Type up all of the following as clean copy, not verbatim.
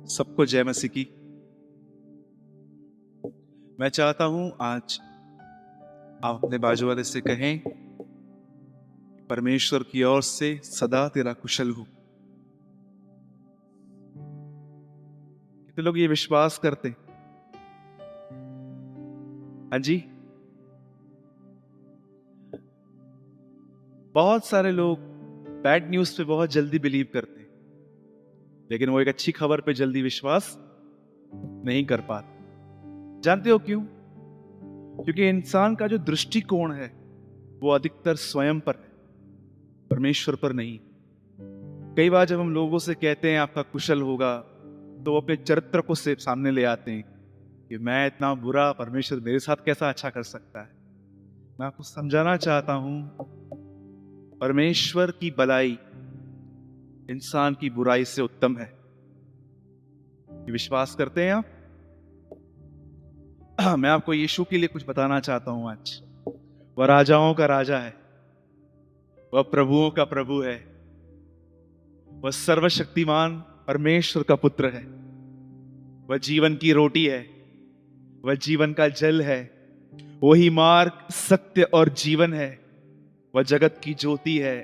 सबको जय मसीह की। मैं चाहता हूं आज आप अपने बाजू वाले से कहें, परमेश्वर की ओर से सदा तेरा कुशल हो। कितने लोग ये विश्वास करते? हाँ जी। बहुत सारे लोग बैड न्यूज पे बहुत जल्दी बिलीव करते हैं, लेकिन वो एक अच्छी खबर पे जल्दी विश्वास नहीं कर पाते। जानते हो क्यों? क्योंकि इंसान का जो दृष्टिकोण है वो अधिकतर स्वयं पर है, परमेश्वर पर नहीं। कई बार जब हम लोगों से कहते हैं आपका कुशल होगा, तो वो अपने चरित्र को से सामने ले आते हैं कि मैं इतना बुरा, परमेश्वर मेरे साथ कैसा अच्छा कर सकता है। मैं आपको समझाना चाहता हूं, परमेश्वर की भलाई इंसान की बुराई से उत्तम है। ये विश्वास करते हैं आप? मैं आपको यीशु के लिए कुछ बताना चाहता हूं आज। वह राजाओं का राजा है, वह प्रभुओं का प्रभु है, वह सर्वशक्तिमान परमेश्वर का पुत्र है। वह जीवन की रोटी है, वह जीवन का जल है, वही मार्ग, सत्य और जीवन है। वह जगत की ज्योति है,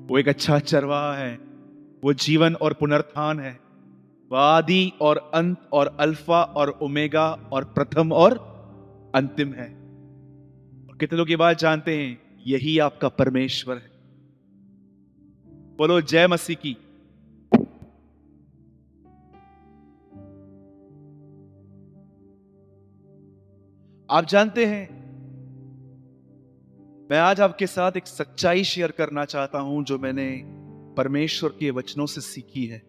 वो एक अच्छा चरवाहा है, वो जीवन और पुनरुत्थान है। वह आदि और अंत और अल्फा और ओमेगा और प्रथम और अंतिम है। और कितने लोग ये बात जानते हैं? यही आपका परमेश्वर है। बोलो जय मसीह की। आप जानते हैं, मैं आज आपके साथ एक सच्चाई शेयर करना चाहता हूं जो मैंने परमेश्वर के वचनों से सीखी है।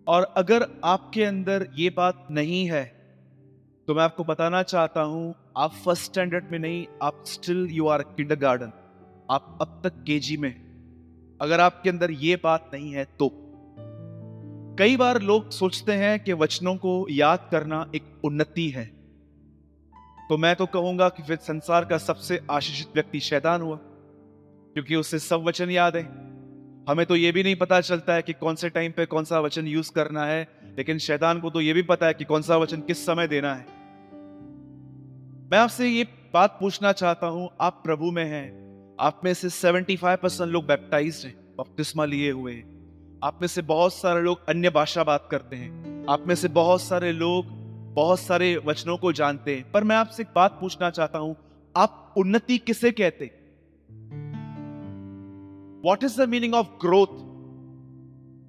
और अगर आपके अंदर ये बात नहीं है तो मैं आपको बताना चाहता हूं, आप फर्स्ट स्टैंडर्ड में नहीं, आप स्टिल यू आर किंडरगार्टन, आप अब तक केजी में। अगर आपके अंदर ये बात नहीं है तो कई बार लोग सोचते हैं कि वचनों को याद करना एक उन्नति है। तो मैं तो कहूंगा कि फिर संसार का सबसे आशीषित व्यक्ति शैतान हुआ, क्योंकि उसे सब वचन याद है। हमें तो यह भी नहीं पता चलता है कि कौन से टाइम पे कौन सा वचन यूज करना है, लेकिन शैतान को तो यह भी पता है कि कौन सा वचन किस समय देना है। मैं आपसे ये बात पूछना चाहता हूं, आप प्रभु में हैं, आप में से 75% लोग बैप्टाइज्ड हैं, बपतिस्मा लिए हुए हैं। आप में से बहुत सारे लोग अन्य भाषा बात करते हैं। आप में से बहुत सारे लोग बहुत सारे वचनों को जानते हैं। पर मैं आपसे एक बात पूछना चाहता हूं, आप उन्नति किसे कहते? What is the meaning of growth?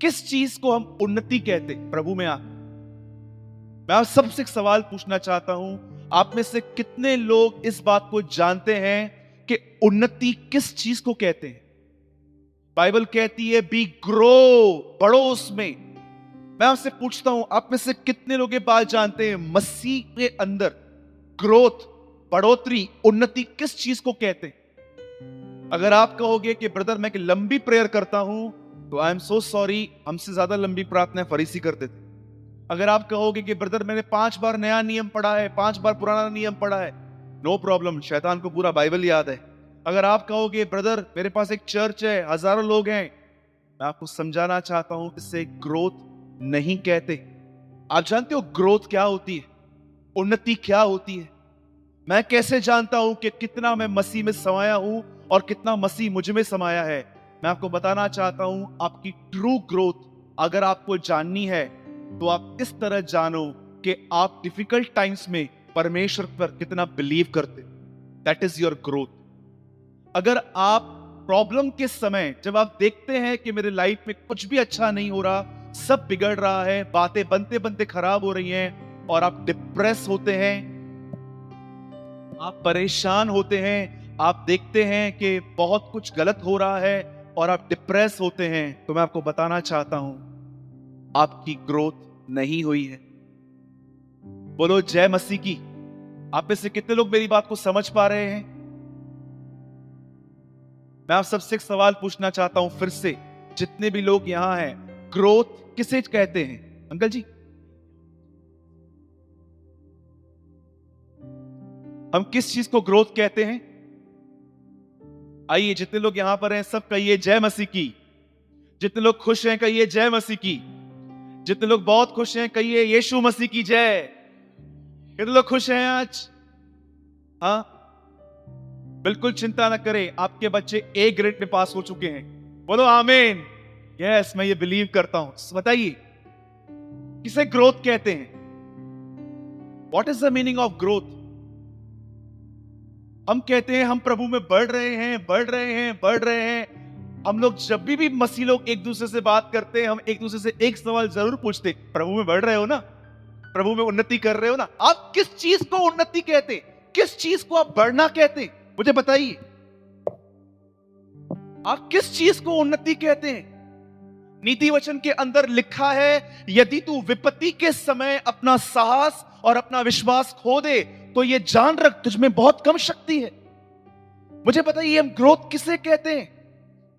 किस चीज को हम उन्नति कहते प्रभु में? मैं आप सबसे एक सवाल पूछना चाहता हूं, आप में से कितने लोग इस बात को जानते हैं कि उन्नति किस चीज को कहते हैं? बाइबल कहती है बी ग्रो, बढ़ो उसमें। मैं आपसे पूछता हूं, आप में से कितने लोग ये बात जानते हैं मसीह के अंदर ग्रोथ, बढ़ोतरी, उन्नति किस चीज को कहते हैं? अगर आप कहोगे कि ब्रदर मैं कि लंबी प्रेयर करता हूं, तो आई एम सो सॉरी, हमसे ज्यादा लंबी प्रार्थना फरीसी करते थे। अगर आप कहोगे कि ब्रदर मैंने 5 बार नया नियम पढ़ा है, 5 बार पुराना नियम पढ़ा है, नो प्रॉब्लम, शैतान को पूरा बाइबल याद है। अगर आप कहोगे ब्रदर मेरे पास एक चर्च है, हजारों लोग हैं, मैं आपको समझाना चाहता हूं, इससे ग्रोथ नहीं कहते। आप जानते हो ग्रोथ क्या होती है? उन्नति क्या होती है? मैं कैसे जानता हूं कि कितना मैं मसीह में समाया हूं और कितना मसीह मुझ में समाया है? मैं आपको बताना चाहता हूं, आपकी ट्रू ग्रोथ अगर आपको जाननी है तो आप इस तरह जानो कि आप डिफिकल्ट टाइम्स में परमेश्वर पर कितना बिलीव करते। That is your growth. अगर आप प्रॉब्लम के समय, जब आप देखते हैं कि मेरे लाइफ में कुछ भी अच्छा नहीं हो रहा, सब बिगड़ रहा है, बातें बनते बनते खराब हो रही हैं, और आप डिप्रेस होते हैं, आप परेशान होते हैं, आप देखते हैं कि बहुत कुछ गलत हो रहा है और आप डिप्रेस होते हैं, तो मैं आपको बताना चाहता हूं, आपकी ग्रोथ नहीं हुई है। बोलो जय मसीह की। आप में से कितने लोग मेरी बात को समझ पा रहे हैं? मैं आप सबसे एक सवाल पूछना चाहता हूं फिर से, जितने भी लोग यहां हैं, ग्रोथ किसे कहते हैं? अंकल जी, हम किस चीज को ग्रोथ कहते हैं? आइए, जितने लोग यहां पर हैं सब कहिए जय मसीह की। जितने लोग खुश हैं कहिए जय मसीह की। जितने लोग बहुत खुश हैं कहिए यीशु मसीह की जय। कितने लोग खुश हैं आज? हाँ, बिल्कुल चिंता ना करें, आपके बच्चे ए ग्रेड में पास हो चुके हैं। बोलो आमीन। यस, मैं ये बिलीव करता हूं। बताइए किसे ग्रोथ कहते हैं? What is the meaning of growth? हम कहते हैं हम प्रभु में बढ़ रहे हैं, बढ़ रहे हैं, बढ़ रहे हैं। हम लोग जब भी मसीह लोग एक दूसरे से बात करते हैं, हम एक दूसरे से एक सवाल जरूर पूछते, प्रभु में बढ़ रहे हो ना? प्रभु में उन्नति कर रहे हो ना? आप किस चीज को उन्नति कहते हैं? किस चीज को आप बढ़ना कहते हैं? मुझे बताइए, आप किस चीज को उन्नति कहते हैं? नीति वचन के अंदर लिखा है, यदि तू विपत्ति के समय अपना साहस और अपना विश्वास खो दे तो ये जान रख तुझमें बहुत कम शक्ति है। मुझे बताइए हम ग्रोथ किसे कहते हैं?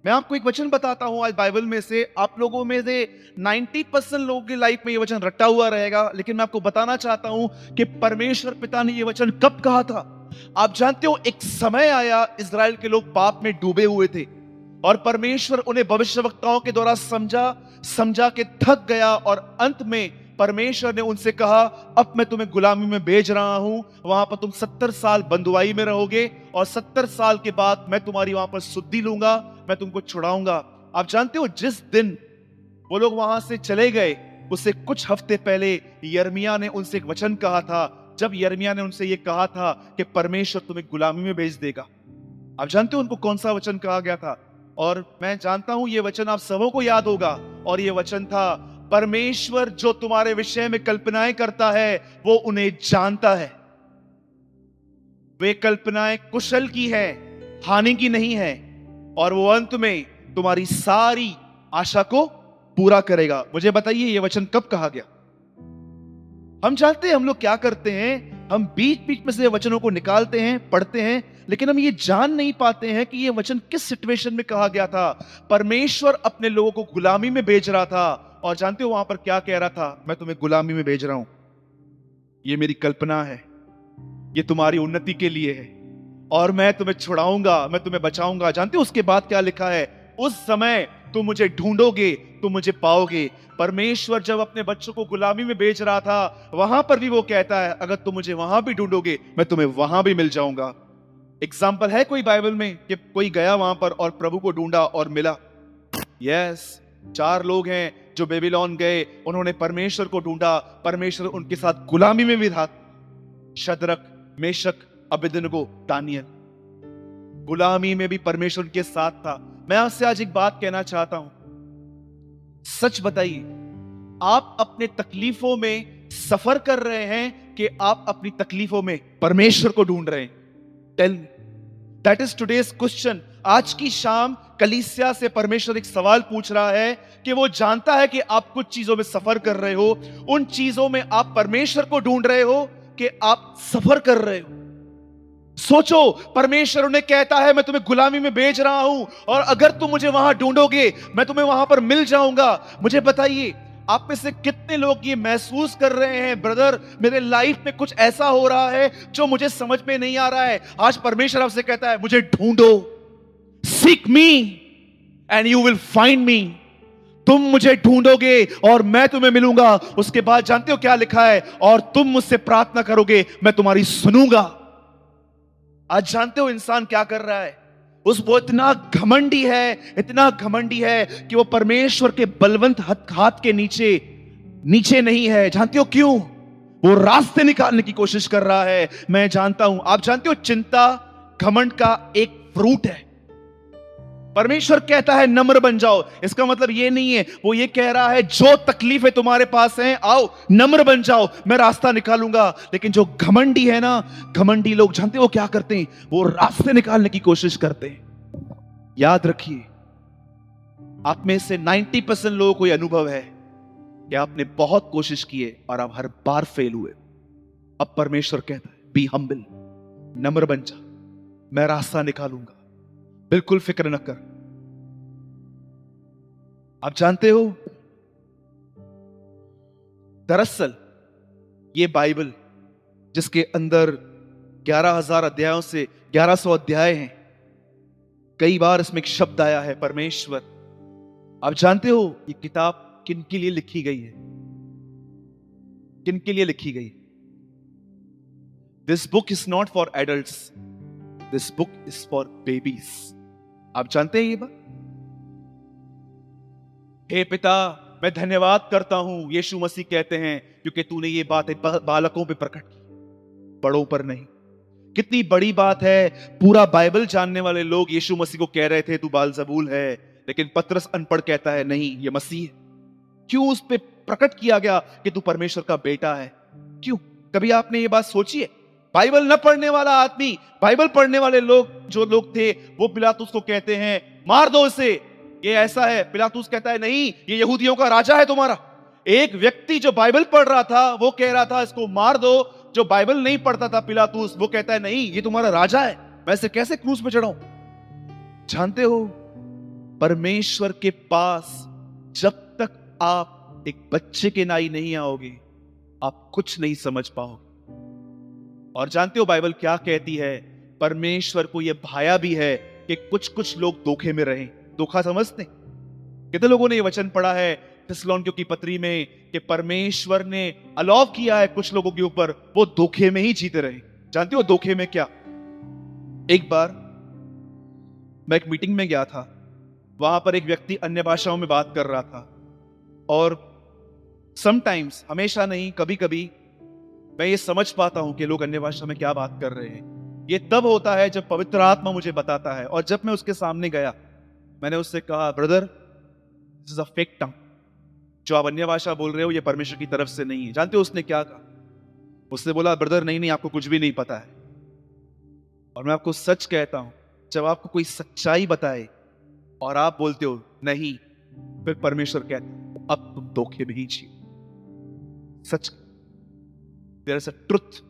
मैं आपको एक वचन बताता हूं आज बाइबल में से। आप लोगों में से 90% लोगों की लाइफ में ये वचन रटा हुआ रहेगा, लेकिन मैं आपको बताना चाहता हूं कि परमेश्वर पिता ने ये वचन कब कहा था। आप जानते हो, एक समय आया इजराइल के लोग पाप में डूबे हुए थे और परमेश्वर उन्हें भविष्यवक्ताओं के द्वारा समझा के थक गया और अंत में परमेश्वर ने उनसे कहा, अब मैं तुम्हें गुलामी में भेज रहा हूं, वहां पर तुम 70 साल बंधुआई में रहोगे और 70 साल के बाद मैं तुम्हारी वहां पर सुद्धि लूंगा, मैं तुमको छुड़ाऊंगा। आप जानते हो, जिस दिन वो लोग वहां से चले गए उससे कुछ हफ्ते पहले यिर्मयाह ने उनसे एक वचन कहा था। जब यिर्मयाह ने उनसे यह कहा था कि परमेश्वर तुम्हें गुलामी में भेज देगा, आप जानते हो उनको कौन सा वचन कहा गया था? और मैं जानता हूं यह वचन आप सबों को याद होगा, और यह वचन था, परमेश्वर जो तुम्हारे विषय में कल्पनाएं करता है वो उन्हें जानता है। वे कल्पनाएं कुशल की है, हानि की नहीं है, और वो अंत में तुम्हारी सारी आशा को पूरा करेगा। मुझे बताइए ये वचन कब कहा गया? हम जानते हैं हम लोग क्या करते हैं, हम बीच बीच में से वचनों को निकालते हैं, पढ़ते हैं, लेकिन हम ये जान नहीं पाते हैं कि ये वचन किस सिचुएशन में कहा गया था। परमेश्वर अपने लोगों को गुलामी में भेज रहा था, और जानते हो वहां पर क्या कह रहा था? मैं तुम्हें गुलामी में भेज रहा हूं, ये मेरी कल्पना है, ये तुम्हारी उन्नति के लिए है, और मैं तुम्हें छुड़ाऊंगा, मैं तुम्हें बचाऊंगा। जानते हो उसके बाद क्या लिखा है? उस समय तुम मुझे ढूंढोगे, तुम मुझे पाओगे। परमेश्वर जब अपने बच्चों को गुलामी में भेज रहा था, वहां पर भी वो कहता है, अगर तुम मुझे वहां भी ढूंढोगे मैं तुम्हें वहां भी मिल जाऊंगा। एग्जाम्पल है कोई बाइबल में कि कोई गया वहां पर और प्रभु को ढूंढा और मिला? यस, 4 लोग हैं जो बेबीलोन गए, उन्होंने परमेश्वर को ढूंढा, परमेश्वर उनके साथ गुलामी में भी था। शद्रक, मेशक, अबेदनगो, दानियल, गुलामी में भी परमेश्वर के साथ था। मैं आपसे आज एक बात कहना चाहता हूं, सच बताइए, आप अपने तकलीफों में सफर कर रहे हैं कि आप अपनी तकलीफों में परमेश्वर को ढूंढ रहे हैं? Tell me, that is today's question. आज की शाम कलीसिया से परमेश्वर एक सवाल पूछ रहा है कि वो जानता है कि आप कुछ चीजों में सफर कर रहे हो, उन चीजों में आप परमेश्वर को ढूंढ रहे हो कि आप सफर कर रहे हो। सोचो, परमेश्वर उन्हें कहता है, मैं तुम्हें गुलामी में भेज रहा हूं, और अगर तुम मुझे वहां ढूंढोगे मैं तुम्हें वहां पर मिल जाऊंगा। मुझे बताइए, आप में से कितने लोग ये महसूस कर रहे हैं, ब्रदर मेरे लाइफ में कुछ ऐसा हो रहा है जो मुझे समझ में नहीं आ रहा है। आज परमेश्वर आपसे कहता है, मुझे ढूंढो, seek me and you will find me. तुम मुझे ढूंढोगे और मैं तुम्हें मिलूंगा। उसके बाद जानते हो क्या लिखा है? और तुम मुझसे प्रार्थना करोगे, मैं तुम्हारी सुनूंगा। आज जानते हो इंसान क्या कर रहा है? वो इतना घमंडी है, इतना घमंडी है कि वो परमेश्वर के बलवंत हाथ के नीचे नहीं है। जानते हो क्यों? वो रास्ते निकालने की कोशिश कर रहा है। मैं जानता हूं, आप जानते हो चिंता घमंड का एक फ्रूट है। परमेश्वर कहता है नम्र बन जाओ, इसका मतलब ये नहीं है, वो ये कह रहा है जो तकलीफें तुम्हारे पास हैं, आओ नम्र बन जाओ, मैं रास्ता निकालूंगा। लेकिन जो घमंडी है ना, घमंडी लोग जानते हो क्या करते हैं? वो रास्ते निकालने की कोशिश करते हैं। याद रखिए, आप में से 90% लोगों को यह अनुभव है कि आपने बहुत कोशिश की है और आप हर बार फेल हुए। अब परमेश्वर कहता है, बी हम्बल, नम्र बन जा, मैं रास्ता निकालूंगा, बिल्कुल फिक्र न कर। आप जानते हो, दरअसल ये बाइबल जिसके अंदर 11,000 अध्यायों से 1100 अध्याय हैं, कई बार इसमें एक शब्द आया है परमेश्वर। आप जानते हो ये किताब किन के लिए लिखी गई है? किनके लिए लिखी गई? This book is not for adults, this book is for babies. आप जानते हैं ये बात? हे पिता, मैं धन्यवाद करता हूं, यीशु मसीह कहते हैं, क्योंकि तूने ये बातें बालकों पे प्रकट की, बड़ों पर नहीं। कितनी बड़ी बात है। पूरा बाइबल जानने वाले लोग यीशु मसीह को कह रहे थे तू बालजबूल है, लेकिन पतरस अनपढ़ कहता है नहीं, ये मसीह है। क्यों उस पे प्रकट किया गया कि तू परमेश्वर का बेटा है? क्यों? कभी आपने ये बात सोची है? बाइबल न पढ़ने वाला आदमी, बाइबल पढ़ने वाले लोग जो लोग थे, वो पिलातुस को कहते हैं मार दो इसे, ये ऐसा है। पिलातुस कहता है नहीं, ये यहूदियों का राजा है तुम्हारा। एक व्यक्ति जो बाइबल पढ़ रहा था वो कह रहा था इसको मार दो। जो बाइबल नहीं पढ़ता था पिलातुस, वो कहता है नहीं, ये तुम्हारा राजा है, मैं इसे कैसे क्रूस पे चढ़ाऊं? जानते हो, परमेश्वर के पास जब तक आप एक बच्चे के नाई नहीं आओगे, आप कुछ नहीं समझ पाओगे। और जानते हो बाइबल क्या कहती है? परमेश्वर को यह भाया भी है कि कुछ कुछ लोग धोखे में रहें। धोखा समझते? कितने लोगों ने यह वचन पढ़ा है थिस्सलुनीकियों की पत्री में कि परमेश्वर ने अलाउ किया है कुछ लोगों के ऊपर, वो धोखे में ही जीते रहे। जानते हो धोखे में क्या? एक बार मैं एक मीटिंग में गया था, वहां पर एक व्यक्ति अन्य भाषाओं में बात कर रहा था, और समटाइम्स, हमेशा नहीं, कभी कभी मैं ये समझ पाता हूं कि लोग अन्य भाषा में क्या बात कर रहे हैं। ये तब होता है जब पवित्र आत्मा मुझे बताता है। और जब मैं उसके सामने गया, मैंने उससे कहा brother, this is a fake tongue, जो आप अन्य भाषा बोल रहे हो ये परमेश्वर की तरफ से नहीं है। जानते हो उसने क्या कहा? उसने बोला ब्रदर नहीं नहीं, आपको कुछ भी नहीं पता है। और मैं आपको सच कहता हूं, जब आपको कोई सच्चाई बताए और आप बोलते हो नहीं, फिर परमेश्वर कहता है अब तुम धोखे में ही जियो। सच, देयर इज अ ट्रुथ।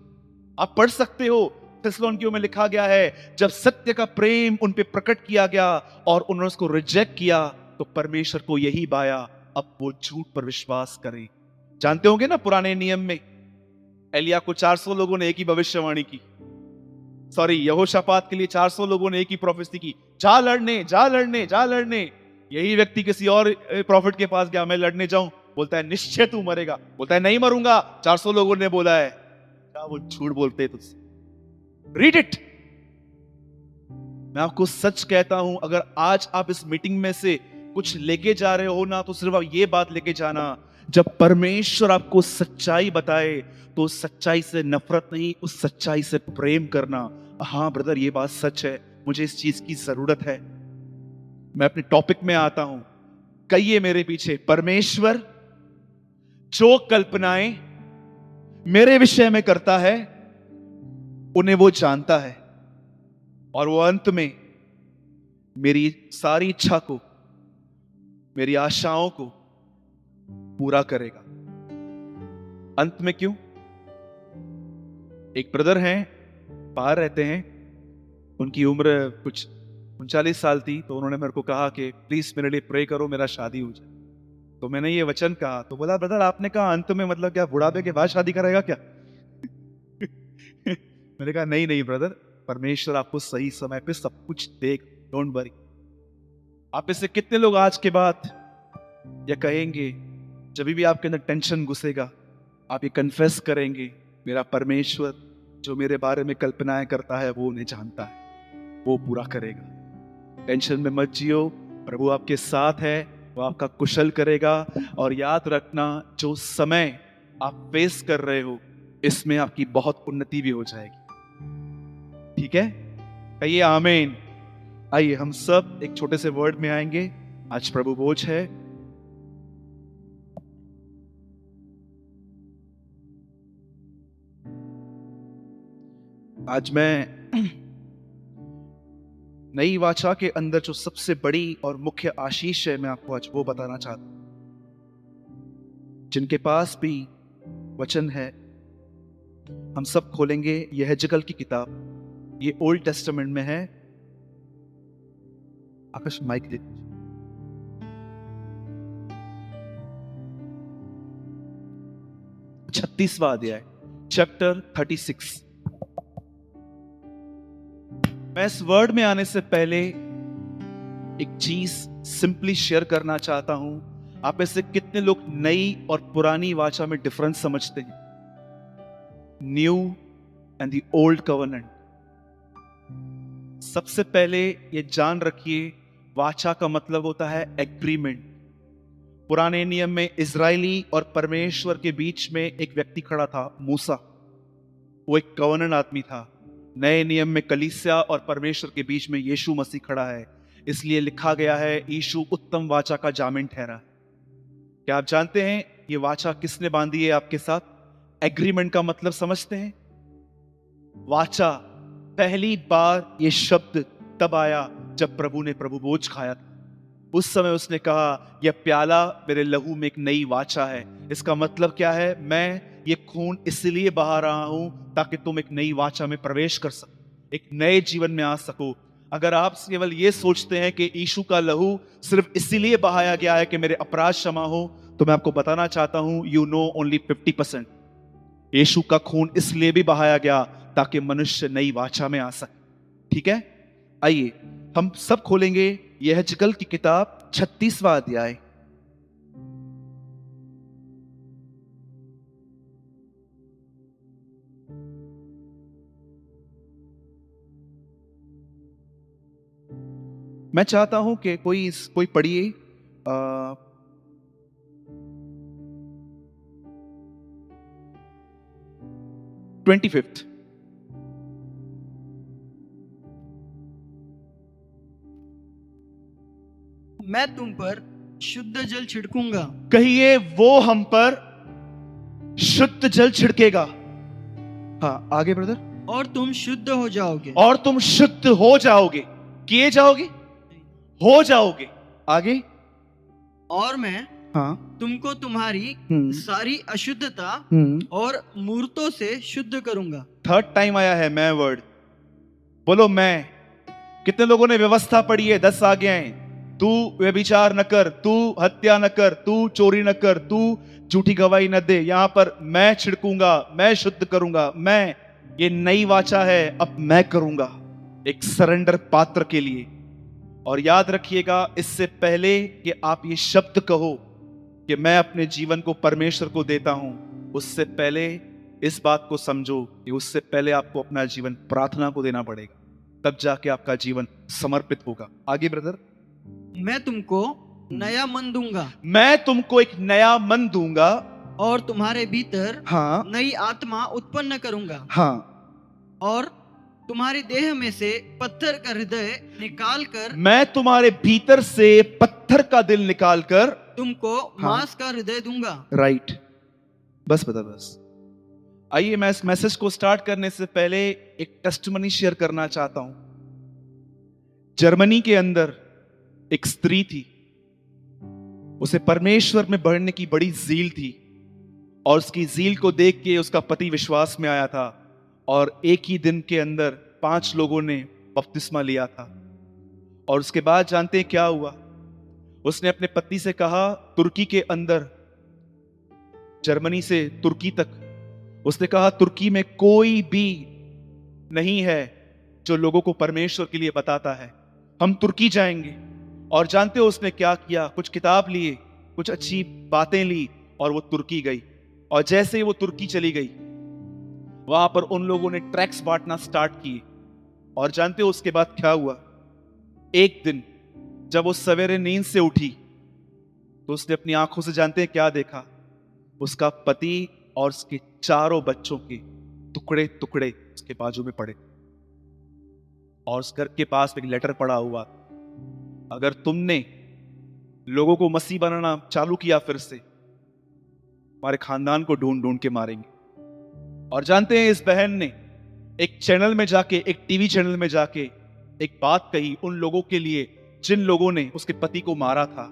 आप पढ़ सकते हो, थिस्सलुनीकियों में लिखा गया है जब सत्य का प्रेम उन पे प्रकट किया गया और उन्होंने उसको रिजेक्ट किया, तो परमेश्वर को यही बाया अब वो झूठ पर विश्वास करें। जानते होंगे ना, पुराने नियम में एलिया को 400 लोगों ने एक ही भविष्यवाणी की। सॉरी, यहोशापात के लिए 400 लोगों ने एक ही प्रोफेसी की, जा लड़ने, जा लड़ने, जा लड़ने। यही व्यक्ति किसी और प्रॉफिट के पास गया, मैं लड़ने जाऊं, बोलता है निश्चय तू मरेगा, बोलता है नहीं मरूंगा, 400 लोगों ने बोला है। क्या वो झूठ बोलते हैं तुझसे? Read it. मैं आपको सच कहता हूं, अगर आज आप इस मीटिंग में से कुछ लेके जा रहे हो ना, तो सिर्फ आप ये बात लेके जाना, जब परमेश्वर आपको सच्चाई बताए तो उस सच्चाई से नफरत नहीं, उस सच्चाई से प्रेम करना। हाँ ब्रदर, ये बात सच है, मुझे इस चीज की जरूरत है। मैं अपने टॉपिक में आता हूं। कहिए मेरे पीछे, परमेश्वर जो कल्पनाएं मेरे विषय में करता है उन्हें वो जानता है, और वो अंत में मेरी सारी इच्छा को, मेरी आशाओं को पूरा करेगा। अंत में क्यों? एक ब्रदर हैं, बाहर रहते हैं, उनकी उम्र कुछ 39 साल थी, तो उन्होंने मेरे को कहा कि प्लीज मेरे लिए प्रे करो, मेरा शादी हो जाए। तो मैंने ये वचन कहा, तो बोला ब्रदर आपने कहा अंत में, मतलब क्या बुढ़ापे के बाद शादी करेगा क्या? मैंने कहा नहीं नहीं ब्रदर, परमेश्वर आपको सही समय पे सब कुछ देख, डोंट वरी। आप में से कितने लोग आज के बाद या कहेंगे, जब भी आपके अंदर टेंशन घुसेगा, आप ये कन्फेस करेंगे, मेरा परमेश्वर जो मेरे बारे में कल्पनाएं करता है वो उन्हें जानता है, वो पूरा करेगा। टेंशन में मत जियो, प्रभु आपके साथ है, वो आपका कुशल करेगा। और याद रखना, जो समय आप फेस कर रहे हो, इसमें आपकी बहुत उन्नति भी हो जाएगी। ठीक है? कहिए आमीन। आइए हम सब एक छोटे से वर्ड में आएंगे। आज प्रभु भोज है। आज मैं नई वाचा के अंदर जो सबसे बड़ी और मुख्य आशीष है, मैं आपको आज वो बताना चाहता हूं। जिनके पास भी वचन है, हम सब खोलेंगे यहेजकेल की किताब। ये ओल्ड टेस्टामेंट में है। आकाश माइक दे। 36वां अध्याय, चैप्टर 36। मैं इस वर्ड में आने से पहले एक चीज सिंपली शेयर करना चाहता हूं। आप में से कितने लोग नई और पुरानी वाचा में डिफरेंस समझते हैं? New and the old covenant. सबसे पहले ये जान रखिए, वाचा का मतलब होता है एग्रीमेंट। पुराने नियम में इजरायली और परमेश्वर के बीच में एक व्यक्ति खड़ा था, मूसा। वो एक कवर्नेंट आदमी था। नए नियम में कलीसिया और परमेश्वर के बीच में यीशु मसीह खड़ा है, इसलिए लिखा गया है यीशु उत्तम वाचा का जामिन ठहरा। क्या आप जानते हैं ये वाचा किसने बांधी है आपके साथ? एग्रीमेंट का मतलब समझते हैं? वाचा, पहली बार ये शब्द तब आया जब प्रभु ने प्रभु भोज खाया था। उस समय उसने कहा, यह प्याला मेरे लहू में एक नई वाचा है। इसका मतलब क्या है? मैं ये खून इसलिए बहा रहा हूं ताकि तुम एक नई वाचा में प्रवेश कर सको, एक नए जीवन में आ सको। अगर आप केवल ये सोचते हैं कि यीशु का लहू सिर्फ इसीलिए बहाया गया है कि मेरे अपराध क्षमा हो, तो मैं आपको बताना चाहता हूं, यू नो ओनली 50%। यीशु का खून इसलिए भी बहाया गया ताकि मनुष्य नई वाचा में आ सके। ठीक है, आइए हम सब खोलेंगे यहेजकेल की किताब 36वां अध्याय। मैं चाहता हूं कि कोई पढ़िए 25th। मैं तुम पर शुद्ध जल छिड़कूंगा कहिए, वो हम पर शुद्ध जल छिड़केगा। हाँ, आगे ब्रदर। और तुम शुद्ध हो जाओगे। और तुम शुद्ध हो जाओगे, किए जाओगे, हो जाओगे। आगे। और मैं हाँ। तुमको तुम्हारी सारी अशुद्धता और मूर्तों से शुद्ध करूंगा। थर्ड टाइम आया है मैं वर्ड। बोलो मैं। कितने लोगों ने व्यवस्था पढ़ी है? 10 आज्ञाएं। तू व्यभिचार न कर, तू हत्या न कर, तू चोरी न कर, तू झूठी गवाही न दे। यहां पर मैं छिड़कूंगा, मैं शुद्ध करूंगा, मैं, ये नई वाचा है, अब मैं करूंगा एक सरेंडर पात्र के लिए। और याद रखिएगा, इससे पहले कि आप ये शब्द कहो कि मैं अपने जीवन को परमेश्वर को देता हूं, उससे पहले इस बात को समझो कि उससे पहले आपको अपना जीवन प्रार्थना को देना पड़ेगा, तब जाके आपका जीवन समर्पित होगा। आगे ब्रदर। मैं तुमको नया मन दूंगा। मैं तुमको एक नया मन दूंगा। और तुम्हारे भीतर हाँ। नई आत्मा उत्पन्न करूंगा। हाँ। और तुम्हारी देह में से पत्थर का हृदय निकाल कर, मैं तुम्हारे भीतर से पत्थर का दिल निकाल कर तुमको मांस का हृदय दूंगा। राइट। बस बता, बस। आइए, मैं इस मैसेज को स्टार्ट करने से पहले एक टेस्टिमनी शेयर करना चाहता हूं। जर्मनी के अंदर एक स्त्री थी, उसे परमेश्वर में बढ़ने की बड़ी ज़ील थी, और उसकी ज़ील को देख के उसका पति विश्वास में आया था, और एक ही दिन के अंदर 5 लोगों ने बपतिस्मा लिया था। और उसके बाद जानते हैं क्या हुआ? उसने अपने पति से कहा, तुर्की के अंदर, जर्मनी से तुर्की तक, उसने कहा तुर्की में कोई भी नहीं है जो लोगों को परमेश्वर के लिए बताता है, हम तुर्की जाएंगे। और जानते हो उसने क्या किया? कुछ किताब लिए, कुछ अच्छी बातें ली, और वो तुर्की गई। और जैसे ही वो तुर्की चली गई, वहां पर उन लोगों ने ट्रैक्स बांटना स्टार्ट किए। और जानते हो उसके बाद क्या हुआ? एक दिन जब वो सवेरे नींद से उठी, तो उसने अपनी आंखों से जानते हैं क्या देखा? उसका पति और उसके 4 बच्चों के टुकड़े टुकड़े उसके बाजू में पड़े, और उस घर के पास एक लेटर पड़ा हुआ, अगर तुमने लोगों को मसीह बनाना चालू किया फिर से, हमारे खानदान को ढूंढ ढूंढ के मारेंगे। और जानते हैं इस बहन ने एक चैनल में जाके, एक टीवी चैनल में जाके एक बात कही उन लोगों के लिए जिन लोगों ने उसके पति को मारा था।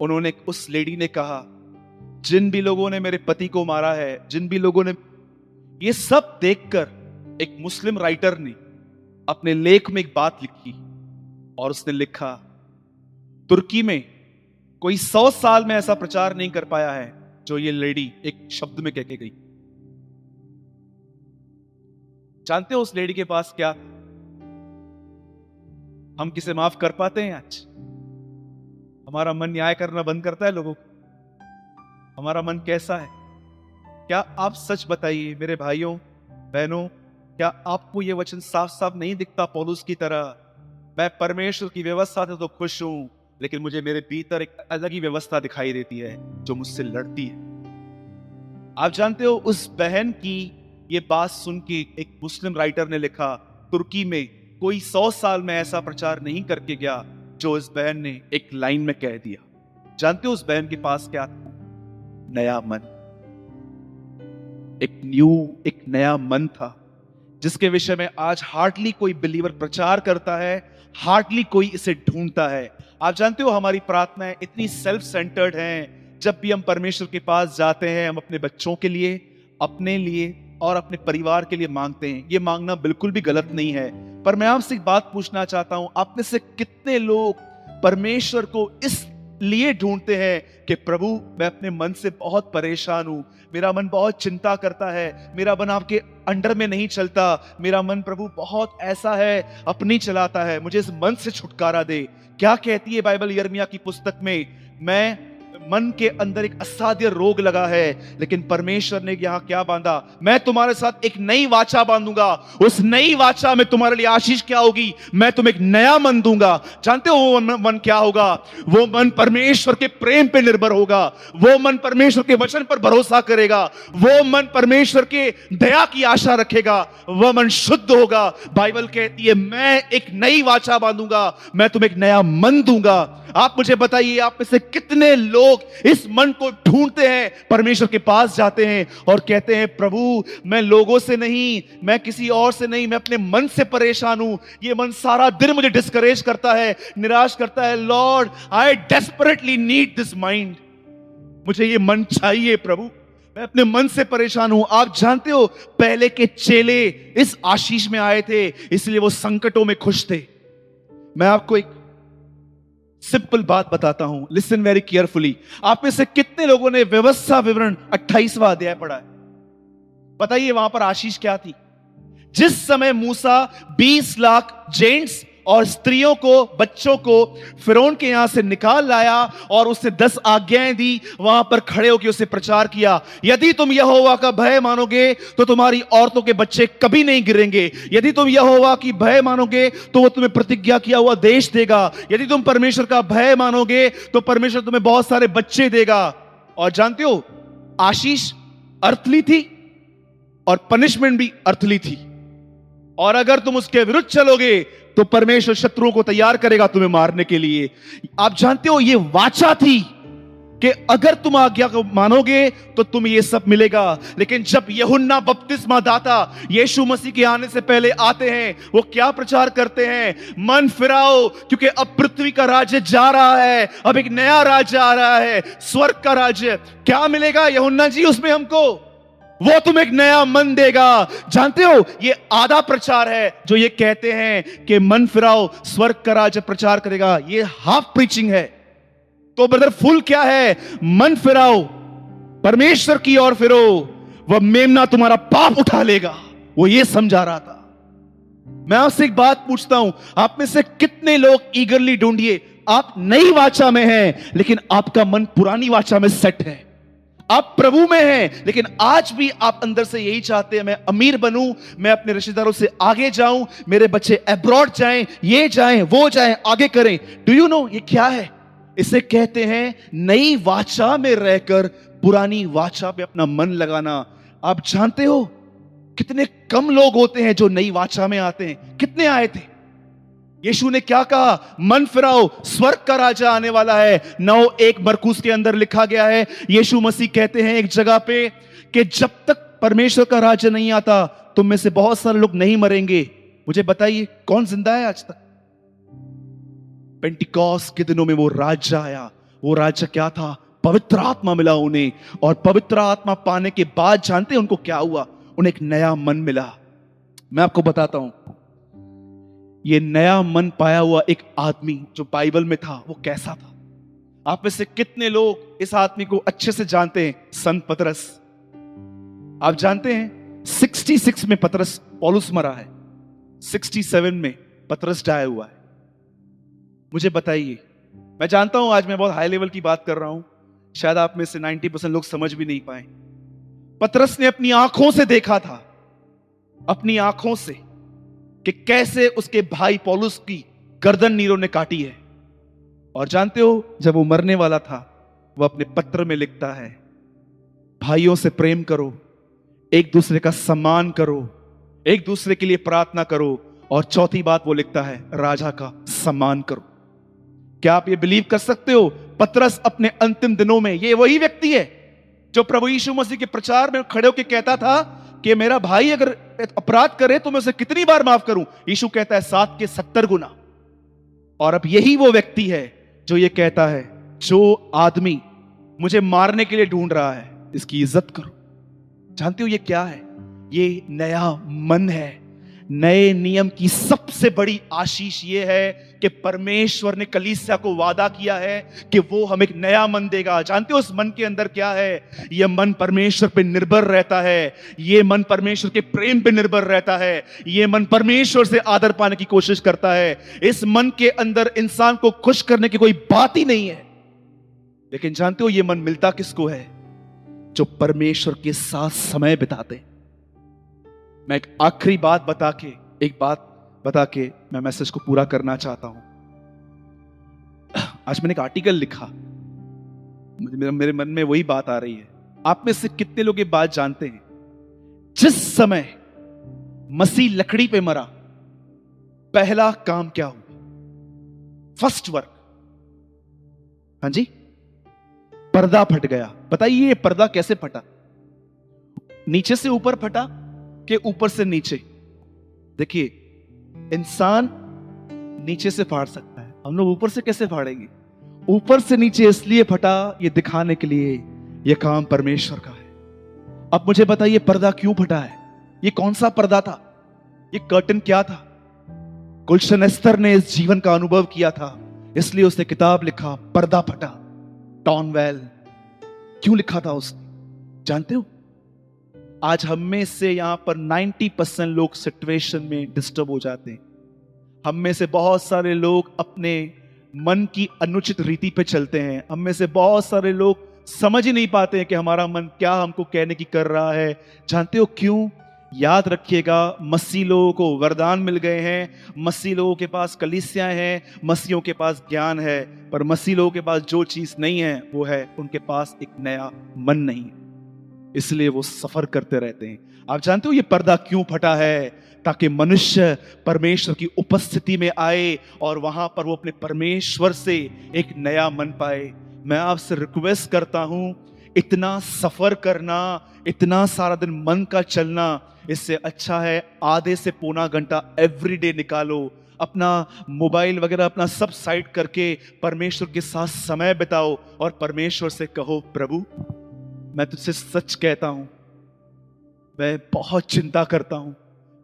उन्होंने, उस लेडी ने कहा, जिन भी लोगों ने मेरे पति को मारा है, जिन भी लोगों ने, ये सब देखकर एक मुस्लिम राइटर ने अपने लेख में एक बात लिखी, और उसने लिखा, तुर्की में कोई 100 साल में ऐसा प्रचार नहीं कर पाया है जो ये लेडी एक शब्द में कह के गई। जानते हो उस लेडी के पास क्या? हम किसे माफ कर पाते हैं आज? हमारा मन न्याय करना बंद करता है लोगों को? हमारा मन कैसा है? क्या आप सच बताइए मेरे भाइयों, बहनों, क्या आपको ये वचन साफ साफ नहीं दिखता पौलुस की तरह? मैं परमेश्वर की व्यवस्था से तो खुश हूं, लेकिन मुझे मेरे भीतर एक अलग ही व्यवस्था दिखाई देती है जो मुझसे लड़ती है। आप जानते हो, उस बहन की ये बात सुन के एक मुस्लिम राइटर ने लिखा, तुर्की में कोई 100 साल में ऐसा प्रचार नहीं करके गया जो इस बहन ने एक लाइन में कह दिया। जानते हो उस बहन के पास क्या था? नया मन। एक नया मन था, जिसके विषय में आज हार्डली कोई बिलीवर प्रचार करता है, हार्डली कोई इसे ढूंढता है। आप जानते हो, हमारी प्रार्थनाएं इतनी सेल्फ सेंटर्ड हैं। जब भी हम परमेश्वर के पास जाते हैं, हम अपने बच्चों के लिए, अपने लिए और अपने परिवार के लिए मांगते हैं। ये मांगना बिल्कुल भी गलत नहीं है, पर मैं आपसे एक बात पूछना चाहता हूं, आप में से कितने लोग परमेश्वर को इस लिए ढूंढते हैं कि प्रभु, मैं अपने मन से बहुत परेशान हूं, मेरा मन बहुत चिंता करता है, मेरा मन आपके अंडर में नहीं चलता, मेरा मन प्रभु बहुत ऐसा है, अपनी चलाता है, मुझे इस मन से छुटकारा दे। क्या कहती है बाइबल यिर्मयाह की पुस्तक में? मैं मन के अंदर एक असाध्य रोग लगा है, लेकिन परमेश्वर ने यहां क्या बांधा? मैं तुम्हारे साथ एक नई वाचा बांधूंगा, उस नई वाचा में तुम्हारे लिए आशीष क्या होगी? मैं तुम्हें एक नया मन दूंगा। जानते हो वो मन क्या होगा? वो मन परमेश्वर के प्रेम पे निर्भर होगा, वो मन परमेश्वर के वचन पर भरोसा करेगा, वो मन परमेश्वर के दया की आशा रखेगा, वह मन शुद्ध होगा। बाइबल कहती है, मैं एक नई वाचा बांधूंगा, मैं तुम्हें एक नया मन दूंगा। आप मुझे बताइए, आप में से कितने लोग इस मन को ढूंढते हैं, परमेश्वर के पास जाते हैं और कहते हैं, प्रभु, मैं लोगों से नहीं, मैं किसी और से नहीं, मैं अपने मन से परेशान हूं। ये मन सारा दिन मुझे डिस्करेज करता है, निराश करता है। Lord, I desperately need this mind. मुझे ये मन चाहिए प्रभु, मैं अपने मन से परेशान हूं। आप जानते हो, पहले के चेले इस आशीष में आए थे, इसलिए वो संकटों में खुश थे। मैं आपको एक सिंपल बात बताता हूं, लिसन वेरी केयरफुली। आप में से कितने लोगों ने व्यवस्था विवरण 28वां अध्याय पढ़ा है? बताइए वहां पर आशीष क्या थी? जिस समय मूसा 20 लाख जेंट्स और स्त्रियों को, बच्चों को फिरौन के यहां से निकाल लाया और उसने 10 आज्ञाएं दी, वहां पर खड़े होकर उसे प्रचार किया, यदि तुम यहोवा का भय मानोगे तो तुम्हारी औरतों के बच्चे कभी नहीं गिरेंगे, यदि तुम यहोवा की भय मानोगे तो वो तुम्हें प्रतिज्ञा किया हुआ देश देगा, यदि तुम परमेश्वर का भय मानोगे तो परमेश्वर तुम्हें बहुत सारे बच्चे देगा। और जानते हो, आशीष अर्थली थी और पनिशमेंट भी अर्थली थी। और अगर तुम उसके विरुद्ध चलोगे तो परमेश्वर शत्रुओं को तैयार करेगा तुम्हें मारने के लिए। आप जानते हो, यह वाचा थी कि अगर तुम आज्ञा को मानोगे तो तुम्हें यह सब मिलेगा। लेकिन जब यूहन्ना बपतिस्मा दाता यीशु मसीह के आने से पहले आते हैं, वो क्या प्रचार करते हैं? मन फिराओ, क्योंकि अब पृथ्वी का राज्य जा रहा है, अब एक नया राज्य आ रहा है, स्वर्ग का राज्य। क्या मिलेगा यूहन्ना जी उसमें हमको? वो तुम्हें एक नया मन देगा। जानते हो, ये आधा प्रचार है जो ये कहते हैं कि मन फिराओ, स्वर्ग का राज्य प्रचार करेगा। ये हाफ प्रीचिंग है। तो ब्रदर, फुल क्या है? मन फिराओ, परमेश्वर की ओर फिरो, वह मेमना तुम्हारा पाप उठा लेगा। वो ये समझा रहा था। मैं आपसे एक बात पूछता हूं, आप में से कितने लोग ईगरली ढूंढिए, आप नई वाचा में हैं, लेकिन आपका मन पुरानी वाचा में सेट है। आप प्रभु में हैं, लेकिन आज भी आप अंदर से यही चाहते हैं, मैं अमीर बनूं, मैं अपने रिश्तेदारों से आगे जाऊं, मेरे बच्चे अब्रॉड जाएं, ये जाएं, वो जाएं, आगे करें। डू यू नो ये क्या है? इसे कहते हैं नई वाचा में रहकर पुरानी वाचा पे अपना मन लगाना। आप जानते हो कितने कम लोग होते हैं जो नई वाचा में आते हैं? कितने आए थे? यीशु ने क्या कहा? मन फिराओ, स्वर्ग का राजा आने वाला है। 9:1 मरकुस के अंदर लिखा गया है, यीशु मसीह कहते हैं एक जगह पे कि जब तक परमेश्वर का राज्य नहीं आता, तुम में से बहुत सारे लोग नहीं मरेंगे। मुझे बताइए, कौन जिंदा है आज तक? पेंटिकॉस्ट के दिनों में वो राज्य आया। वो राज्य क्या था? पवित्र आत्मा मिला उन्हें, और पवित्र आत्मा पाने के बाद जानते हैं उनको क्या हुआ? उन्हें एक नया मन मिला। मैं आपको बताता हूं, ये नया मन पाया हुआ एक आदमी जो बाइबल में था, वो कैसा था? आप में से कितने लोग इस आदमी को अच्छे से जानते हैं? संत पतरस। आप जानते हैं 66 में पतरस, पौलुस मरा है, 67 में पतरस डाया हुआ है। मुझे बताइए, मैं जानता हूं आज मैं बहुत हाई लेवल की बात कर रहा हूं, शायद आप में से 90% लोग समझ भी नहीं पाए। पतरस ने अपनी आंखों से देखा था अपनी आंखों से कि कैसे उसके भाई पौलुस की गर्दन नीरो ने काटी है। और जानते हो, जब वो मरने वाला था, वो अपने पत्र में लिखता है, भाइयों से प्रेम करो, एक दूसरे का सम्मान करो, एक दूसरे के लिए प्रार्थना करो, और चौथी बात वो लिखता है, राजा का सम्मान करो। क्या आप ये बिलीव कर सकते हो? पतरस अपने अंतिम दिनों में ये वही व्यक्ति है जो प्रभु यीशु मसीह के प्रचार में खड़े होकर कहता था कि मेरा भाई अगर अपराध करे तो मैं उसे कितनी बार माफ करूं? यीशु कहता है 7 के 70 गुना। और अब यही वो व्यक्ति है जो ये कहता है, जो आदमी मुझे मारने के लिए ढूंढ रहा है, इसकी इज्जत करो। जानते हो ये क्या है? ये नया मन है। नए नियम की सबसे बड़ी आशीष ये है कि परमेश्वर ने कलीसिया को वादा किया है कि वो हमें एक नया मन देगा। जानते हो उस मन के अंदर क्या है? ये मन परमेश्वर पे निर्भर रहता है, ये मन परमेश्वर के प्रेम पे निर्भर रहता है, ये मन परमेश्वर से आदर पाने की कोशिश करता है। इस मन के अंदर इंसान को खुश करने की कोई बात ही नहीं है। लेकिन जानते हो ये मन मिलता किसको है? जो परमेश्वर के साथ समय बिताते। मैं एक आखिरी बात बता के मैं मैसेज को पूरा करना चाहता हूं। आज मैंने एक आर्टिकल लिखा, मेरे मन में वही बात आ रही है। आप में से कितने लोग ये बात जानते हैं? जिस समय मसीह लकड़ी पे मरा, पहला काम क्या हुआ? फर्स्ट वर्क, हाँ जी, पर्दा फट गया। बताइए ये पर्दा कैसे फटा? नीचे से ऊपर फटा कि ऊपर से नीचे? देखिए, इंसान नीचे से फाड़ सकता है, हम लोग ऊपर से कैसे फाड़ेंगे? ऊपर से नीचे इसलिए फटा, ये दिखाने के लिए ये काम परमेश्वर का है। अब मुझे बताइए पर्दा क्यों फटा है? ये कौन सा पर्दा था? ये कर्टन क्या था? गुलशन एस्तर ने इस जीवन का अनुभव किया था, इसलिए उसने किताब लिखा, पर्दा फटा। टॉनवेल क्यों लिखा था उसने? जानते हो, आज हम में से यहां पर 90% लोग सिचुएशन में डिस्टर्ब हो जाते हैं। हम में से बहुत सारे लोग अपने मन की अनुचित रीति पे चलते हैं। हम में से बहुत सारे लोग समझ ही नहीं पाते हैं कि हमारा मन क्या हमको कहने की कर रहा है। जानते हो क्यों? याद रखिएगा, मसीह लोगों को वरदान मिल गए हैं, मसीह लोगों के पास कलीसियां हैं, मसीहों के पास ज्ञान है, पर मसीह लोगों के पास जो चीज नहीं है वो है उनके पास एक नया मन नहीं है। इसलिए वो सफर करते रहते हैं। आप जानते हो ये पर्दा क्यों फटा है? ताकि मनुष्य परमेश्वर की उपस्थिति में आए और वहां पर वो अपने परमेश्वर से एक नया मन पाए। मैं आपसे रिक्वेस्ट करता हूं, इतना सफर करना, इतना सारा दिन मन का चलना, इससे अच्छा है आधे से पौना घंटा एवरीडे निकालो, अपना मोबाइल वगैरह अपना सब साइड करके परमेश्वर के साथ समय बिताओ और परमेश्वर से कहो, प्रभु मैं तुझसे सच कहता हूं, मैं बहुत चिंता करता हूं,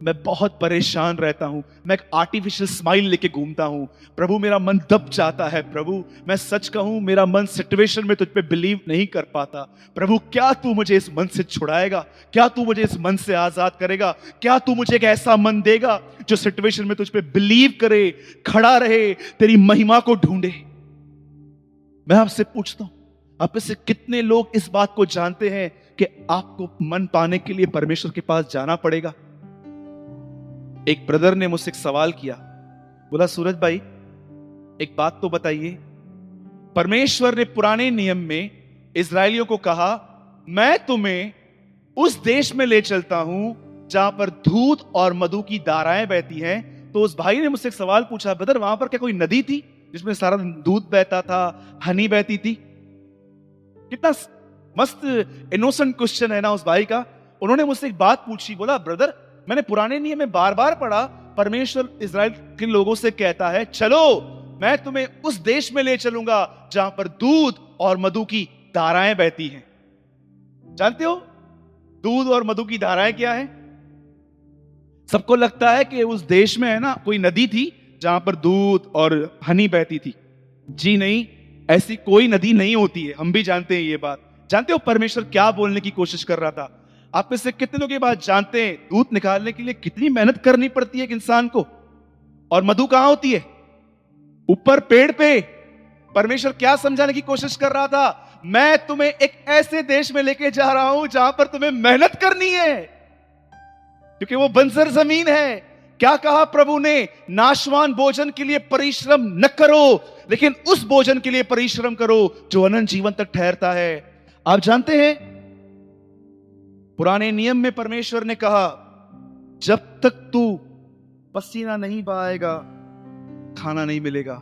मैं बहुत परेशान रहता हूं, मैं एक आर्टिफिशियल स्माइल लेके घूमता हूं। प्रभु मेरा मन दब जाता है। प्रभु मैं सच कहूं, मेरा मन सिचुएशन में तुझ पे बिलीव नहीं कर पाता। प्रभु क्या तू मुझे इस मन से छुड़ाएगा? क्या तू मुझे इस मन से आजाद करेगा? क्या तू मुझे एक ऐसा मन देगा जो सिचुएशन में तुझ पे बिलीव करे, खड़ा रहे, तेरी महिमा को ढूंढे? मैं आपसे पूछता हूं, आप में से कितने लोग इस बात को जानते हैं कि आपको मन पाने के लिए परमेश्वर के पास जाना पड़ेगा? एक ब्रदर ने मुझसे एक सवाल किया, बोला, सूरज भाई एक बात तो बताइए, परमेश्वर ने पुराने नियम में इजरायलियों को कहा, मैं तुम्हें उस देश में ले चलता हूं जहां पर दूध और मधु की धाराएं बहती हैं। तो उस भाई ने मुझसे एक सवाल पूछा, ब्रदर वहां पर क्या कोई नदी थी जिसमें सारा दूध बहता था, हनी बहती थी? कितना मस्त इनोसेंट क्वेश्चन है ना उस भाई का। उन्होंने मुझसे एक बात पूछी, बोला, ब्रदर मैंने पुराने नियम में बार बार पढ़ा, परमेश्वर इजराइल के लोगों से कहता है, चलो मैं तुम्हें उस देश में ले चलूंगा जहां पर दूध और मधु की धाराएं बहती हैं। जानते हो दूध और मधु की धाराएं क्या है? सबको लगता है कि उस देश में है ना कोई नदी थी जहां पर दूध और हनी बहती थी। जी नहीं, ऐसी कोई नदी नहीं होती है। हम भी जानते हैं ये बात। जानते हो परमेश्वर क्या बोलने की कोशिश कर रहा था? आप में से कितने लोग ये बात जानते हैं दूध निकालने के लिए कितनी मेहनत करनी पड़ती है एक इंसान को? और मधु कहां होती है? ऊपर पेड़ पे। परमेश्वर क्या समझाने की कोशिश कर रहा था? मैं तुम्हें एक ऐसे देश में लेके जा रहा हूं जहां पर तुम्हें मेहनत करनी है। क्योंकि वो बंजर जमीन है। क्या कहा प्रभु ने? नाशवान भोजन के लिए परिश्रम न करो, लेकिन उस भोजन के लिए परिश्रम करो जो अनंत जीवन तक ठहरता है। आप जानते हैं, पुराने नियम में परमेश्वर ने कहा, जब तक तू पसीना नहीं बहाएगा खाना नहीं मिलेगा।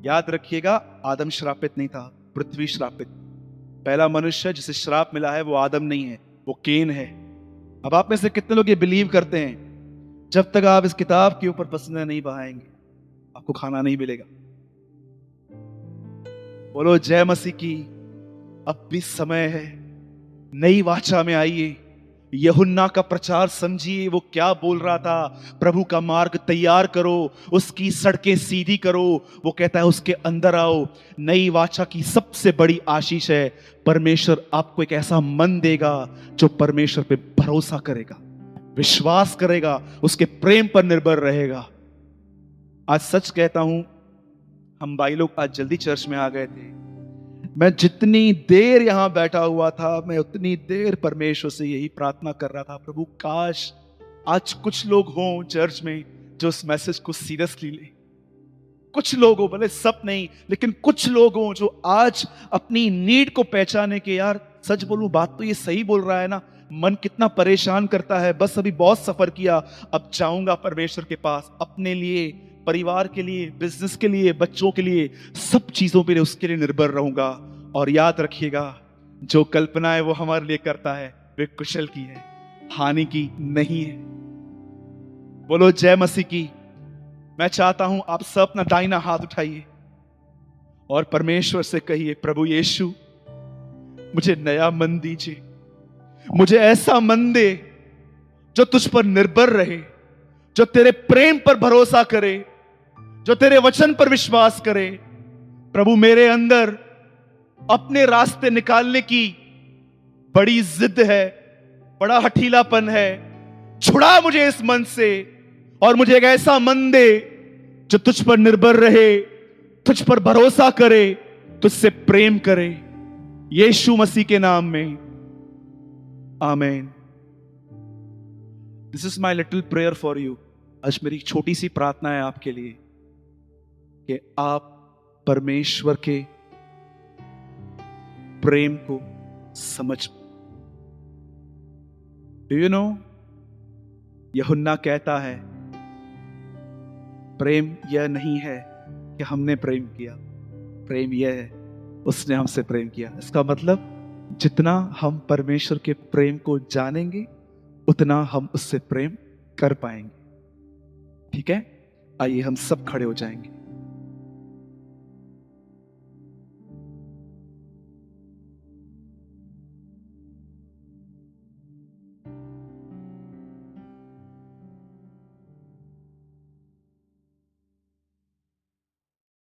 याद रखिएगा, आदम श्रापित नहीं था, पृथ्वी श्रापित। पहला मनुष्य जिसे श्राप मिला है वो आदम नहीं है, वो केन है। अब आप में से कितने लोग ये बिलीव करते हैं, जब तक आप इस किताब के ऊपर पसीना नहीं बहाएंगे आपको खाना नहीं मिलेगा? बोलो जय मसीह की। अब भी समय है, नई वाचा में आइए, यूहन्ना का प्रचार समझिए, वो क्या बोल रहा था। प्रभु का मार्ग तैयार करो, उसकी सड़कें सीधी करो। वो कहता है उसके अंदर आओ। नई वाचा की सबसे बड़ी आशीष है, परमेश्वर आपको एक ऐसा मन देगा जो परमेश्वर पे भरोसा करेगा, विश्वास करेगा, उसके प्रेम पर निर्भर रहेगा। आज सच कहता हूं, हम भाई लोग आज जल्दी चर्च में आ गए थे। मैं जितनी देर यहां बैठा हुआ था, मैं उतनी देर परमेश्वर से यही प्रार्थना कर रहा था, प्रभु काश आज कुछ लोग हों चर्च में जो इस मैसेज को सीरियसली ले। कुछ लोग हो, भले सब नहीं, लेकिन कुछ लोग हों जो आज अपनी नीड को पहचाने के, यार सच बोलूं बात तो ये सही बोल रहा है ना, मन कितना परेशान करता है, बस अभी बहुत सफर किया, अब जाऊंगा परमेश्वर के पास, अपने लिए, परिवार के लिए, बिजनेस के लिए, बच्चों के लिए, सब चीजों पे उसके लिए निर्भर रहूंगा। और याद रखिएगा, जो कल्पना है वो हमारे लिए करता है वे कुशल की है, हानि की नहीं है। बोलो जय मसीह की। मैं चाहता हूं आप सब अपना दाहिना हाथ उठाइए और परमेश्वर से कहिए, प्रभु यीशु मुझे नया मन दीजिए, मुझे ऐसा मन दे जो तुझ पर निर्भर रहे, जो तेरे प्रेम पर भरोसा करे, जो तेरे वचन पर विश्वास करे। प्रभु मेरे अंदर अपने रास्ते निकालने की बड़ी जिद है, बड़ा हठीलापन है, छुड़ा मुझे इस मन से और मुझे एक ऐसा मन दे जो तुझ पर निर्भर रहे, तुझ पर भरोसा करे, तुझसे प्रेम करे, यीशु मसीह के नाम में, आमीन। This is my little prayer for you. आज मेरी छोटी सी प्रार्थना है आपके लिए कि आप परमेश्वर के प्रेम को समझ। डू यू नो, यूहन्ना कहता है प्रेम यह नहीं है कि हमने प्रेम किया, प्रेम यह है उसने हमसे प्रेम किया। इसका मतलब जितना हम परमेश्वर के प्रेम को जानेंगे उतना हम उससे प्रेम कर पाएंगे। ठीक है, आइए हम सब खड़े हो जाएंगे।